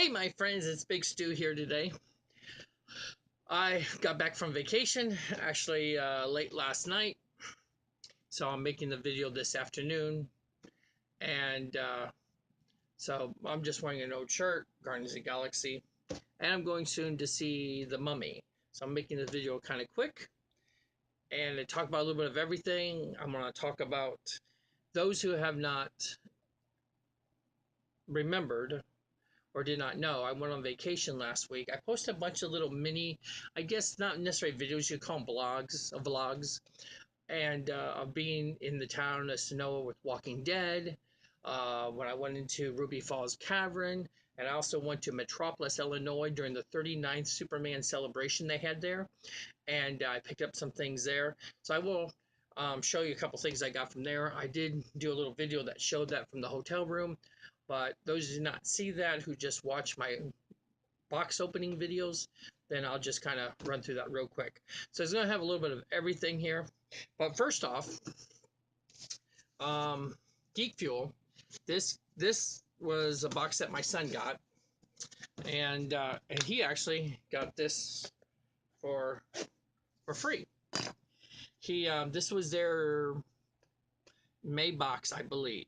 Hey, my friends, it's Big Stu here today. I got back from vacation, actually late last night, so I'm making the video this afternoon. And so I'm just wearing an old shirt, Guardians of the Galaxy, and I'm going soon to see The Mummy. So I'm making the video kind of quick and to talk about a little bit of everything. I'm going to talk about those who have not remembered or did not know, I went on vacation last week. I posted a bunch of little mini, I guess not necessarily videos, you call them vlogs, and of being in the town of Sonoma with Walking Dead. When I went into Ruby Falls Cavern, and I also went to Metropolis, Illinois during the 39th Superman celebration they had there, and I picked up some things there. So I will show you a couple things I got from there. I did do a little video that showed that from the hotel room, but those who did not see that, who just watch my box opening videos, then I'll just kind of run through that real quick. So it's going to have a little bit of everything here. But first off, Geek Fuel. This was a box that my son got, and he actually got this for free. This was their May box, I believe.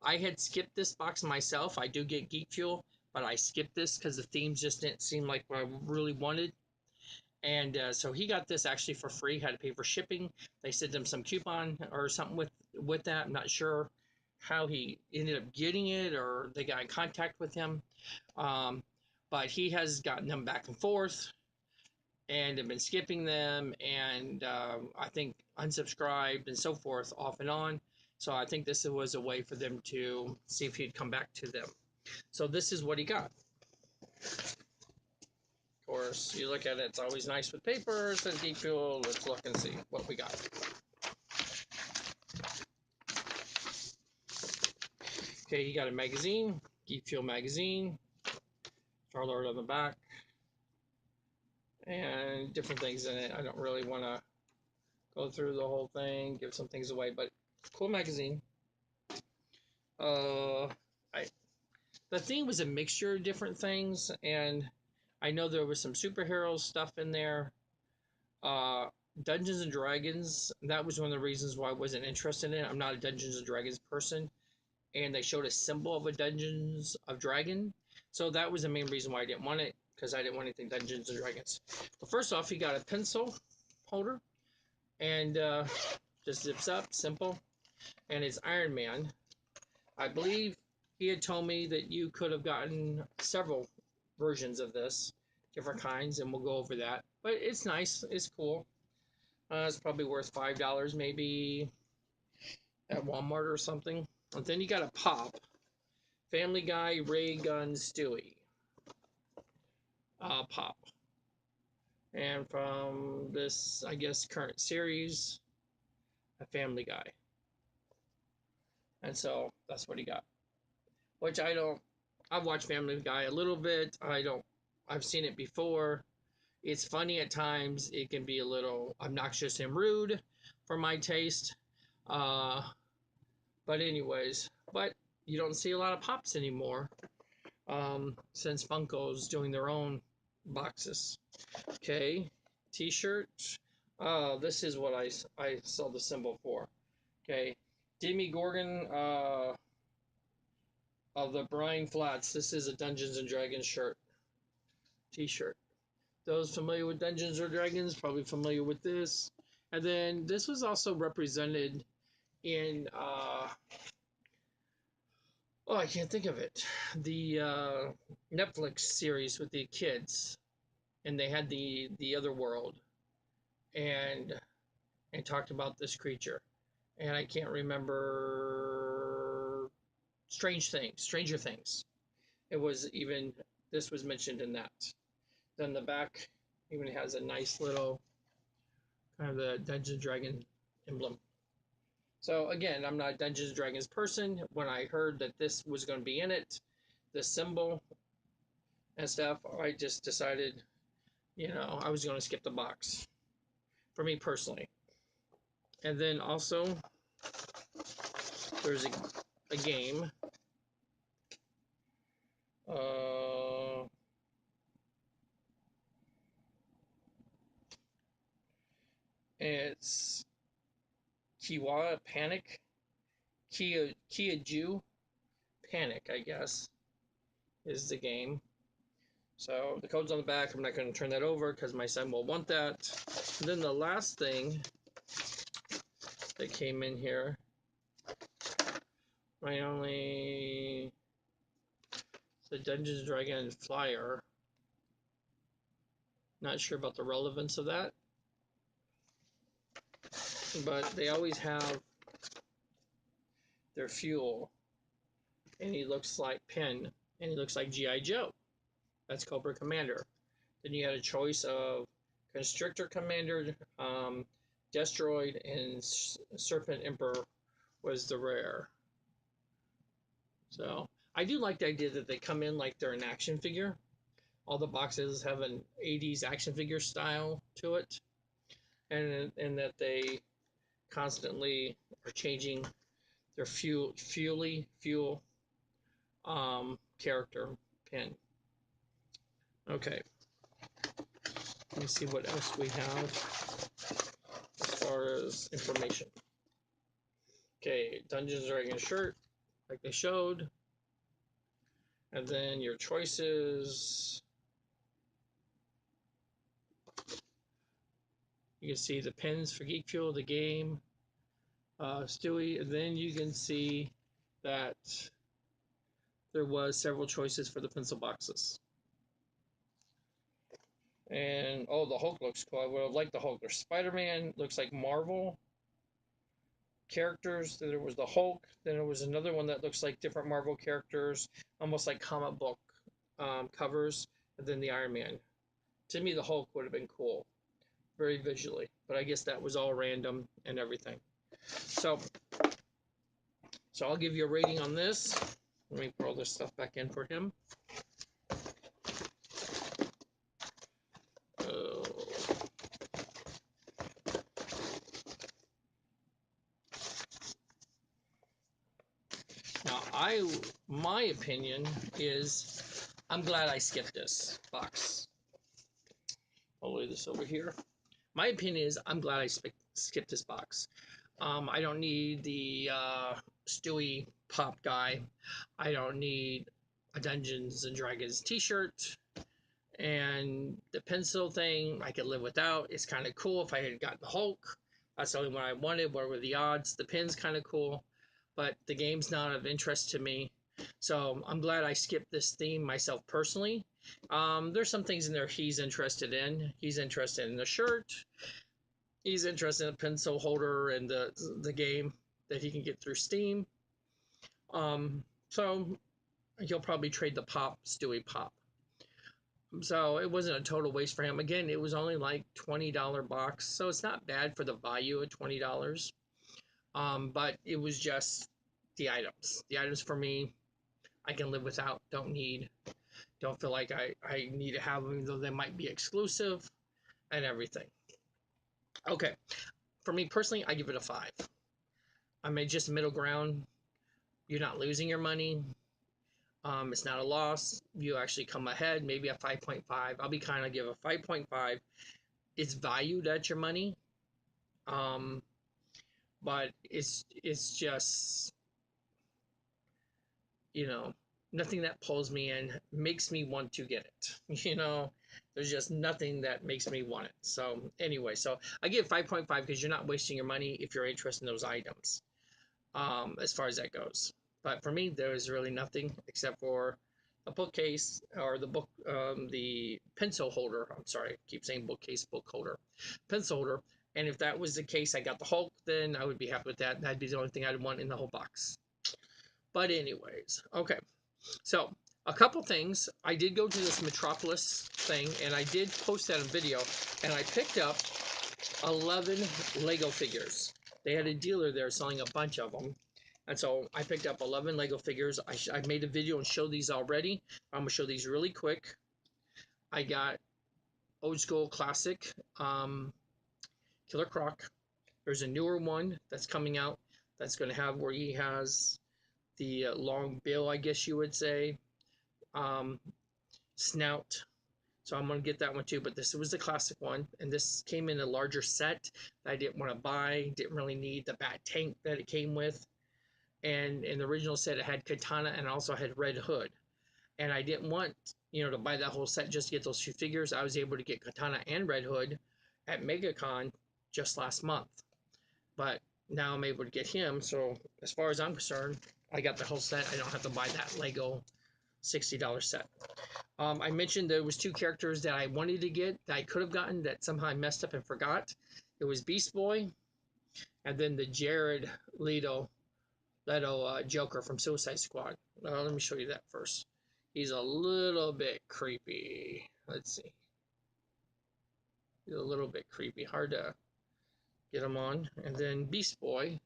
I had skipped this box myself. I do get Geek Fuel, but I skipped this because the themes just didn't seem like what I really wanted. And so he got this actually for free. Had to pay for shipping. They sent him some coupon or something with that. I'm not sure how he ended up getting it, or they got in contact with him. But he has gotten them back and forth, and have been skipping them, and I think unsubscribed and so forth, off and on. So I think this was a way for them to see if he'd come back to them. So this is what he got. Of course, you look at it, it's always nice with paper. It says Geek Fuel. Let's look and see what we got. Okay, you got a magazine, Geek Fuel magazine, Star-Lord on the back, and different things in it. I don't really want to go through the whole thing, give some things away, but cool magazine. The theme was a mixture of different things, and I know there was some superhero stuff in there. Dungeons and Dragons, that was one of the reasons why I wasn't interested in it. I'm not a Dungeons and Dragons person, and they showed a symbol of a Dungeons of Dragon, so that was the main reason why I didn't want it, because I didn't want anything Dungeons and Dragons. But first off, you got a pencil holder, and just zips up, simple, and it's Iron Man. I believe he had told me that you could have gotten several versions of this, different kinds, and we'll go over that. But it's nice, it's cool. It's probably worth $5 maybe at Walmart or something. And then you got a pop, Family Guy Ray Gun Stewie pop. And from this, I guess, current series, a Family Guy. And so that's what he got. Which I don't, I've watched Family Guy a little bit. I've seen it before. It's funny at times. It can be a little obnoxious and rude for my taste. But anyways, but you don't see a lot of pops anymore since Funko's doing their own boxes. Okay, t-shirt. This is what I saw the symbol for. Okay, Demi Gorgon of the Brine Flats. This is a Dungeons and Dragons shirt, t-shirt. Those familiar with Dungeons or Dragons probably familiar with this. And then this was also represented in I can't think of it. The Netflix series with the kids, and they had the other world, and talked about this creature, and I can't remember. Stranger Things. It was even, this was mentioned in that. Then the back even has a nice little kind of the Dungeons Dragon emblem. So again, I'm not a Dungeons Dragons person. When I heard that this was going to be in it, the symbol and stuff, I just decided, I was going to skip the box. For me personally. And then also, there's a game. It's Kiwa Panic, Kia Ju Panic, I guess, is the game. So the code's on the back. I'm not going to turn that over because my son will want that. And then the last thing that came in here, my only, the Dungeons and Dragons flyer. Not sure about the relevance of that, but they always have their fuel, and he looks like Penn, and he looks like G.I. Joe. That's Cobra Commander. Then you had a choice of Constrictor Commander, Destroid, and Serpent Emperor was the rare. So I do like the idea that they come in like they're an action figure. All the boxes have an 80s action figure style to it, and that they constantly are changing their fuel character pin. Okay, let me see what else we have as far as information. Okay, Dungeons and Dragons shirt, like they showed. And then your choices. You can see the pins for Geek Fuel, the game, Stewie, and then you can see that there was several choices for the pencil boxes. And oh, the Hulk looks cool. I would have liked the Hulk. There's Spider-Man, looks like Marvel characters. Then there was the Hulk. Then there was another one that looks like different Marvel characters, almost like comic book covers. And then the Iron Man. To me, the Hulk would have been cool, very visually. But I guess that was all random and everything. So I'll give you a rating on this. Let me put all this stuff back in for him. Now, my opinion is I'm glad I skipped this box. I'll lay this over here. My opinion is I'm glad I skipped this box. I don't need the Stewie Pop guy. I don't need a Dungeons and Dragons t-shirt. And the pencil thing, I could live without. It's kind of cool if I had gotten the Hulk. That's the only one I wanted. What were the odds? The pin's kind of cool, but the game's not of interest to me. So I'm glad I skipped this theme myself personally. There's some things in there he's interested in. He's interested in the shirt. He's interested in a pencil holder and the game that he can get through Steam. So he'll probably trade the Stewie Pop. So it wasn't a total waste for him. Again, it was only like $20 box, so it's not bad for the value of $20. But it was just the items. The items for me, I can live without. Don't need. Don't feel like I need to have them, even though they might be exclusive and everything. Okay, for me personally, I give it a 5. I made just middle ground. You're not losing your money. It's not a loss. You actually come ahead, maybe a 5.5. I'll be kind of give a 5.5. It's valued at your money, but it's just, nothing that pulls me in, makes me want to get it. There's just nothing that makes me want it. So anyway, so I give 5.5 because you're not wasting your money if you're interested in those items, as far as that goes. But for me, there is really nothing except for a bookcase or the book, the pencil holder. I'm sorry, I keep saying bookcase, book holder, pencil holder. And if that was the case, I got the Hulk, then I would be happy with that. That'd be the only thing I'd want in the whole box. But anyways, okay. So a couple things. I did go to this Metropolis thing, and I did post that in video, and I picked up 11 Lego figures. They had a dealer there selling a bunch of them. And so I picked up 11 Lego figures. I made a video and showed these already. I'm going to show these really quick. I got old school classic Killer Croc. There's a newer one that's coming out that's going to have where he has the long bill, I guess you would say. Snout. So I'm going to get that one too, but this was the classic one, and this came in a larger set that I didn't want to buy, didn't really need the bat tank that it came with. And in the original set, it had Katana and also had Red Hood. And I didn't want, to buy that whole set just to get those two figures. I was able to get Katana and Red Hood at MegaCon just last month. But now I'm able to get him, so as far as I'm concerned, I got the whole set. I don't have to buy that Lego $60 set. I mentioned there was two characters that I wanted to get that I could have gotten that somehow I messed up and forgot. It was Beast Boy, and then the Jared Leto Joker from Suicide Squad. Let me show you that first. He's a little bit creepy. Let's see. He's a little bit creepy. Hard to get him on. And then Beast Boy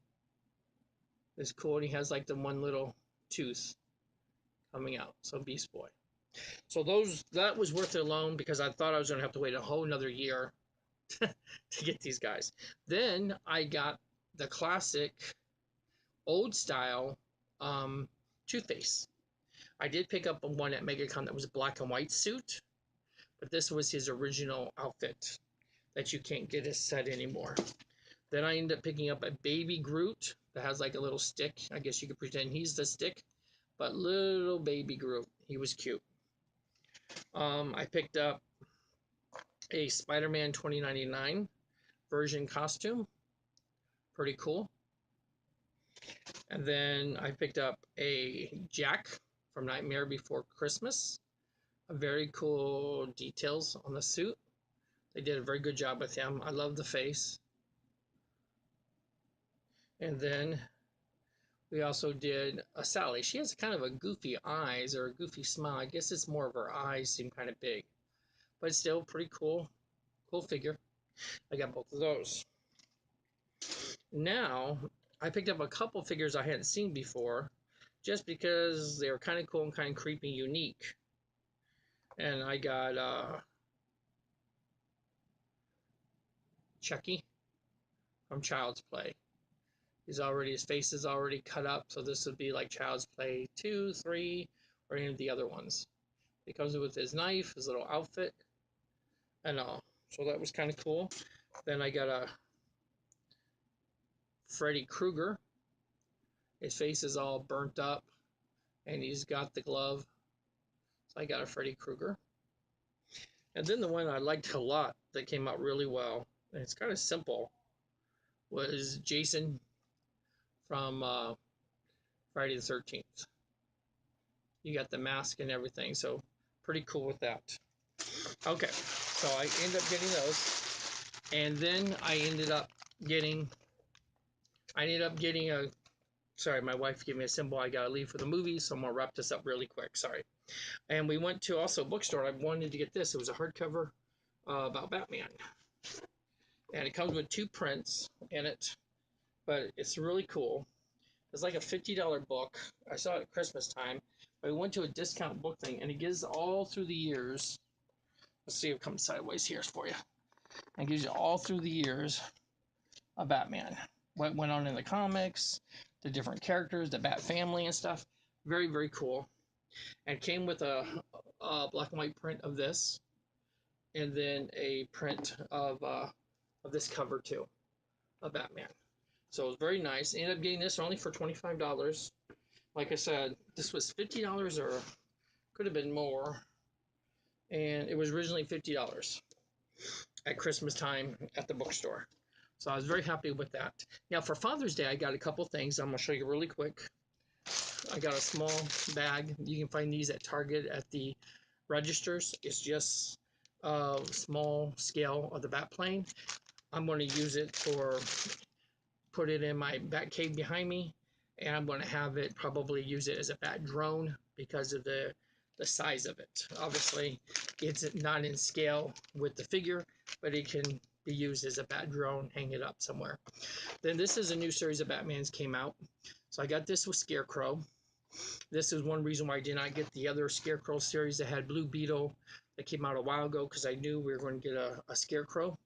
is cool. And he has like the one little tooth coming out. So Beast Boy. So that was worth it alone because I thought I was going to have to wait a whole another year to get these guys. Then I got the classic old style Two-Face. I did pick up one at MegaCon that was a black and white suit, but this was his original outfit that you can't get a set anymore. Then I ended up picking up a baby Groot that has like a little stick. I guess you could pretend he's the stick, but little baby Groot. He was cute. I picked up a Spider-Man 2099 version costume. Pretty cool. And then I picked up a Jack from Nightmare Before Christmas. Very cool details on the suit. They did a very good job with him. I love the face. And then we also did a Sally. She has kind of a goofy eyes or a goofy smile. I guess it's more of her eyes seem kind of big. But it's still pretty cool. Cool figure. I got both of those. Now, I picked up a couple figures I hadn't seen before just because they were kind of cool and kind of creepy, unique. And I got Chucky from Child's Play. His face is already cut up, so this would be like Child's Play 2, 3, or any of the other ones. He comes with his knife, his little outfit, and all. So that was kind of cool. Then I got a Freddy Krueger. His face is all burnt up, and he's got the glove. So I got a Freddy Krueger. And then the one I liked a lot that came out really well, and it's kind of simple, was Jason from Friday the 13th. You got the mask and everything, so pretty cool with that. Okay, so I ended up getting those, and then I ended up getting a. Sorry, my wife gave me a symbol. I gotta leave for the movie, so I'm gonna wrap this up really quick. Sorry. And we went to also a bookstore. I wanted to get this. It was a hardcover about Batman, and it comes with 2 prints in it, but it's really cool. It's like a $50 book. I saw it at Christmas time. But we went to a discount book thing, and it gives all through the years. Let's see if it comes sideways here for you. It gives you all through the years of Batman. What went on in the comics, the different characters, the Bat family and stuff. Very, very cool. And it came with a black and white print of this, and then a print of this cover too, of Batman. So it was very nice. Ended up getting this only for $25. Like I said, this was $50 or could have been more. And it was originally $50 at Christmas time at the bookstore. So I was very happy with that. Now for Father's Day, I got a couple things. I'm going to show you really quick. I got a small bag. You can find these at Target at the registers. It's just a small scale of the bat plane. I'm going to use it for put it in my bat cave behind me, and I'm going to have it probably use it as a bat drone because of the size of it. Obviously, it's not in scale with the figure, but it can be used as a bat drone, hang it up somewhere. Then this is a new series of Batmans came out. So I got this with Scarecrow. This is one reason why I did not get the other Scarecrow series that had Blue Beetle that came out a while ago, because I knew we were going to get a Scarecrow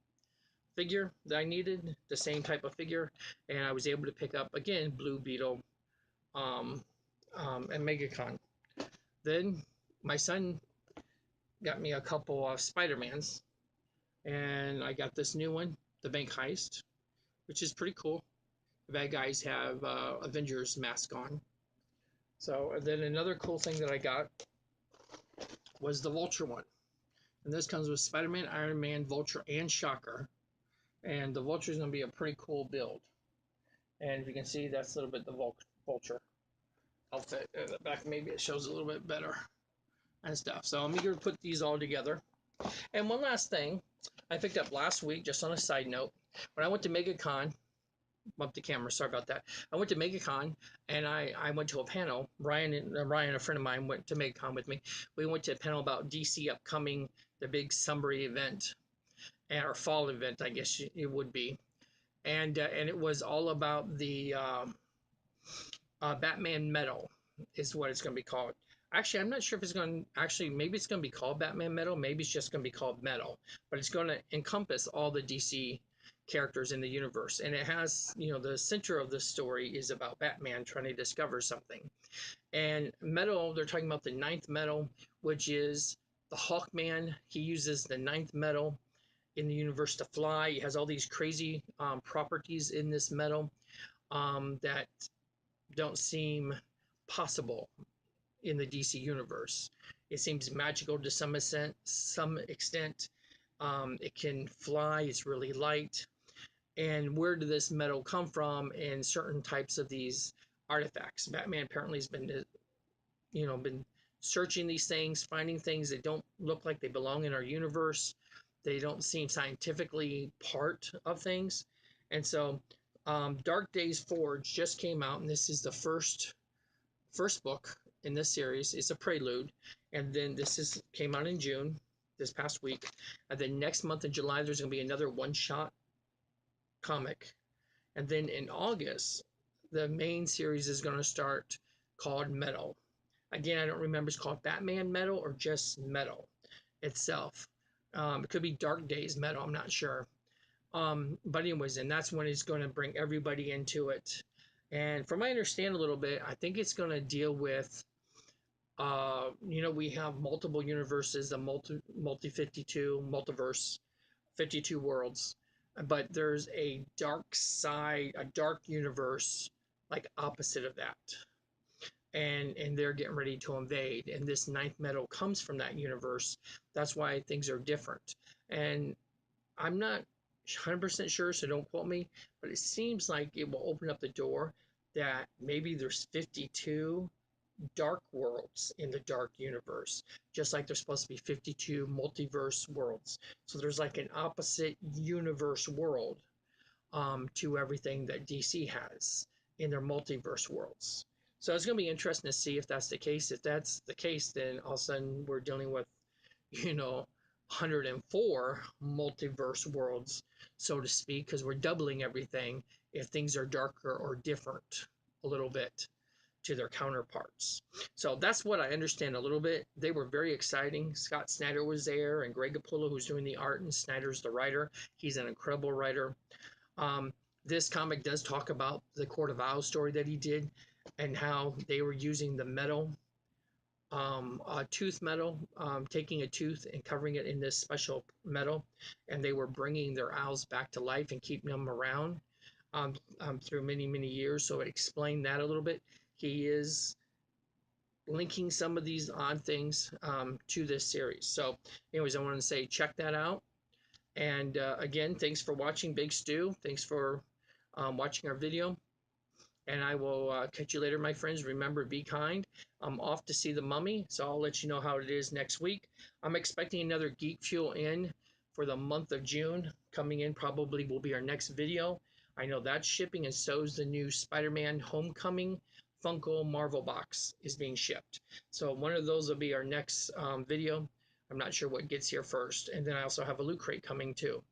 figure that I needed, the same type of figure, and I was able to pick up again Blue Beetle at MegaCon. Then my son got me a couple of Spider-Mans, and I got this new one, the Bank Heist, which is pretty cool. The bad guys have Avengers mask on. So, and then another cool thing that I got was the Vulture one. And this comes with Spider-Man, Iron Man, Vulture, and Shocker. And the Vulture is going to be a pretty cool build. And if you can see, that's a little bit the Vulture outfit. In the back, maybe it shows a little bit better and stuff. So I'm eager to put these all together. And one last thing I picked up last week, just on a side note, when I went to MegaCon, bump the camera, sorry about that. I went to MegaCon and I went to a panel. Ryan, a friend of mine, went to MegaCon with me. We went to a panel about DC upcoming, the big summer event, or fall event, I guess it would be. And it was all about the Batman Metal, is what it's going to be called. Actually, I'm not sure if it's going to, actually, maybe it's going to be called Batman Metal. Maybe it's just going to be called Metal. But it's going to encompass all the DC characters in the universe. And it has, you know, the center of the story is about Batman trying to discover something. And Metal, they're talking about the ninth metal, which is the Hawkman. He uses the ninth metal in the universe to fly. He has all these crazy properties in this metal that don't seem possible in the DC universe. It seems magical to some extent. It can fly. It's really light. And where did this metal come from in certain types of these artifacts? Batman apparently has been, been searching these things, finding things that don't look like they belong in our universe. They don't seem scientifically part of things. And so Dark Days Forge just came out, and this is the first book in this series. It's a prelude, and then came out in June, this past week, and then next month in July there's going to be another one-shot comic, and then in August the main series is going to start, called Metal. Again, I don't remember it's called Batman Metal or just Metal itself. It could be Dark Days Metal, I'm not sure. But anyways, and that's when it's going to bring everybody into it. And from my understanding a little bit, I think it's going to deal with, we have multiple universes, the multi 52 multiverse, 52 worlds, but there's a dark side, a dark universe, like opposite of that. And they're getting ready to invade. And this ninth metal comes from that universe. That's why things are different. And I'm not 100% sure, so don't quote me, but it seems like it will open up the door that maybe there's 52 dark worlds in the dark universe, just like there's supposed to be 52 multiverse worlds. So there's like an opposite universe world to everything that DC has in their multiverse worlds. So it's going to be interesting to see if that's the case. If that's the case, then all of a sudden we're dealing with, 104 multiverse worlds, so to speak, because we're doubling everything if things are darker or different a little bit to their counterparts. So that's what I understand a little bit. They were very exciting. Scott Snyder was there, and Greg Capullo, who's doing the art, and Snyder's the writer. He's an incredible writer. This comic does talk about the Court of Owls story that he did, and how they were using the metal, tooth metal, taking a tooth and covering it in this special metal, and they were bringing their owls back to life and keeping them around through many, many years. So it explained that a little bit. He is linking some of these odd things to this series. So anyways, I want to say check that out. And again, thanks for watching, Big Stu. Thanks for watching our video. And I will catch you later, my friends. Remember, be kind. I'm off to see The Mummy, so I'll let you know how it is next week. I'm expecting another Geek Fuel in for the month of June. Coming in probably will be our next video. I know that's shipping, and so is the new Spider-Man Homecoming Funko Marvel box is being shipped. So one of those will be our next video. I'm not sure what gets here first. And then I also have a Loot Crate coming too.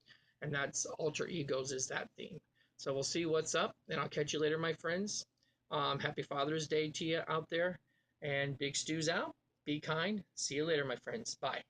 And that's Alter Egos is that theme. So we'll see what's up, and I'll catch you later, my friends. Happy Father's Day to you out there. And Big Stu's out. Be kind. See you later, my friends. Bye.